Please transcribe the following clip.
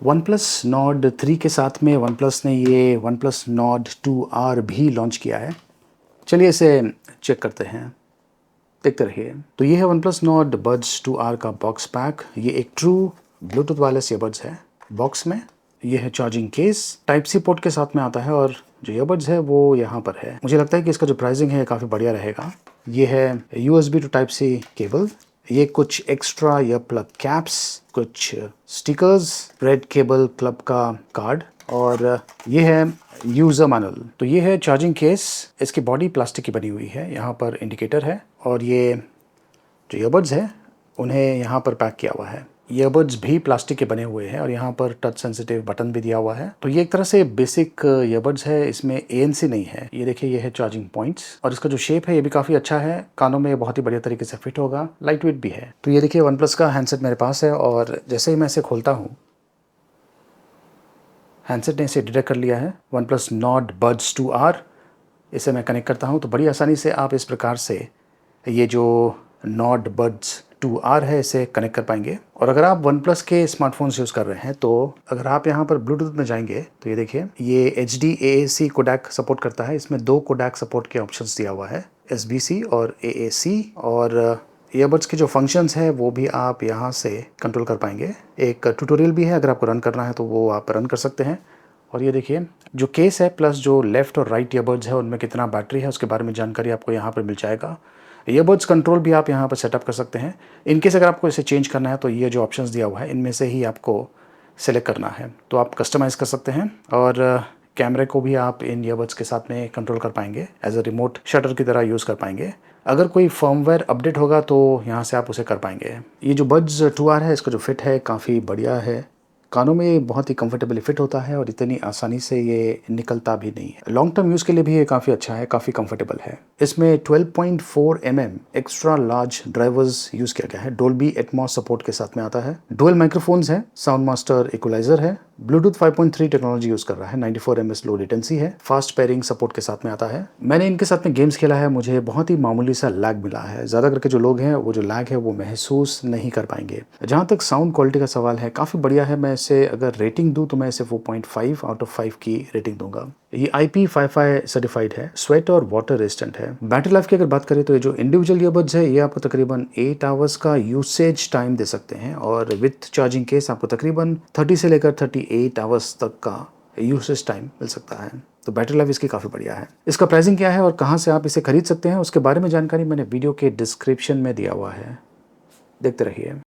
OnePlus Nord 3 के साथ में OnePlus ने ये OnePlus Nord 2R भी लॉन्च किया है। चलिए इसे चेक करते हैं, देखते रहिए। तो ये है OnePlus Nord Buds 2R का बॉक्स पैक। ये एक ट्रू ब्लूटूथ वायरलेस ईयरबड्स है। बॉक्स में ये है charging case, type C port के साथ में आता है और जो ईयरबड्स है वो यहाँ पर है। मुझे लगता है कि इसका जो प्राइसिंग है काफ़ी बढ़िया रहेगा। ये है USB to type C cable, ये कुछ एक्स्ट्रा ईयर प्लग कैप्स, कुछ स्टिकर्स, रेड केबल क्लब का कार्ड और ये है यूज़र मैनुअल। तो ये है चार्जिंग केस, इसकी बॉडी प्लास्टिक की बनी हुई है, यहाँ पर इंडिकेटर है और ये जो ईयरबड्स है उन्हें यहाँ पर पैक किया हुआ है। ईयरबड्स भी प्लास्टिक के बने हुए हैं और यहाँ पर टच सेंसिटिव बटन भी दिया हुआ है। तो ये एक तरह से बेसिक ईयरबड्स है, इसमें ANC नहीं है। ये देखिए, ये है चार्जिंग पॉइंट्स और इसका जो शेप है ये भी काफ़ी अच्छा है, कानों में बहुत ही बढ़िया तरीके से फिट होगा, लाइट वेट भी है। तो ये देखिए OnePlus का हैंडसेट मेरे पास है और जैसे ही मैं इसे खोलता हूँ, हैंडसेट ने इसे डिटेक्ट कर लिया है। OnePlus Nord Buds 2R, इसे मैं कनेक्ट करता हूँ तो बड़ी आसानी से आप इस प्रकार से ये जो Nord Buds 2R है इसे कनेक्ट कर पाएंगे। और अगर आप OnePlus के स्मार्टफोन्स यूज़ कर रहे हैं तो अगर आप यहाँ पर ब्लूटूथ में जाएंगे तो ये देखिए, ये HD AAC कोडैक सपोर्ट करता है। इसमें 2 कोडैक सपोर्ट के ऑप्शंस दिया हुआ है, SBC और AAC। और ईयरबड्स के जो फंक्शंस है वो भी आप यहाँ से कंट्रोल कर पाएंगे। एक ट्यूटोरियल भी है, अगर आपको रन करना है तो वो आप रन कर सकते हैं। और ये देखिए, जो केस है प्लस जो लेफ़्ट और राइट ईयरबड्स है उनमें कितना बैटरी है उसके बारे में जानकारी आपको यहाँ पर मिल जाएगा। ईयरबड्स कंट्रोल भी आप यहाँ पर सेटअप कर सकते हैं। इनकेस अगर आपको इसे चेंज करना है तो ये जो ऑप्शंस दिया हुआ है इनमें से ही आपको सेलेक्ट करना है, तो आप कस्टमाइज़ कर सकते हैं। और कैमरे को भी आप इन ईयरबड्स के साथ में कंट्रोल कर पाएंगे, एज अ रिमोट शटर की तरह यूज़ कर पाएंगे। अगर कोई फर्मवेयर अपडेट होगा तो यहाँ से आप उसे कर पाएंगे। ये जो Buds 2R है इसका जो फिट है काफ़ी बढ़िया है, कानों में बहुत ही कंफर्टेबली फिट होता है और इतनी आसानी से ये निकलता भी नहीं है। लॉन्ग टर्म यूज़ के लिए भी ये काफ़ी अच्छा है, काफ़ी कंफर्टेबल है। इसमें 12.4 mm extra large drivers use किया गया है। डोल्बी एटमॉस सपोर्ट के साथ में आता है। डुअल माइक्रोफोन्स है, साउंड मास्टर इक्वलाइजर है, ब्लूटूथ 5.3 टेक्नोलॉजी यूज़ कर रहा है, 94 ms लो लेटेंसी है, फास्ट पेयरिंग सपोर्ट के साथ में आता है। मैंने इनके साथ में गेम्स खेला है, मुझे बहुत ही मामूली सा लैग मिला है। ज़्यादा करके जो लोग हैं वो जो लैग है वो महसूस नहीं कर पाएंगे। जहाँ तक साउंड क्वालिटी का सवाल है, काफ़ी बढ़िया है। मैं इसे अगर रेटिंग दूँ तो मैं इसे 4.5 आउट ऑफ 5 की रेटिंग दूंगा। ये IP55 सर्टिफाइड है, स्वेट और वाटर रेजिस्टेंट है। बैटरी लाइफ की अगर बात करें तो ये जो इंडिविजुअल ईयरबड्स है ये आपको तकरीबन 8 आवर्स का यूसेज टाइम दे सकते हैं और विथ चार्जिंग केस आपको तकरीबन 30 से लेकर 38 आवर्स तक का यूसेज टाइम मिल सकता है। तो बैटरी लाइफ इसकी काफ़ी बढ़िया है। इसका प्राइसिंग क्या है और कहाँ से आप इसे खरीद सकते हैं उसके बारे में जानकारी मैंने वीडियो के डिस्क्रिप्शन में दिया हुआ है, देखते रहिए।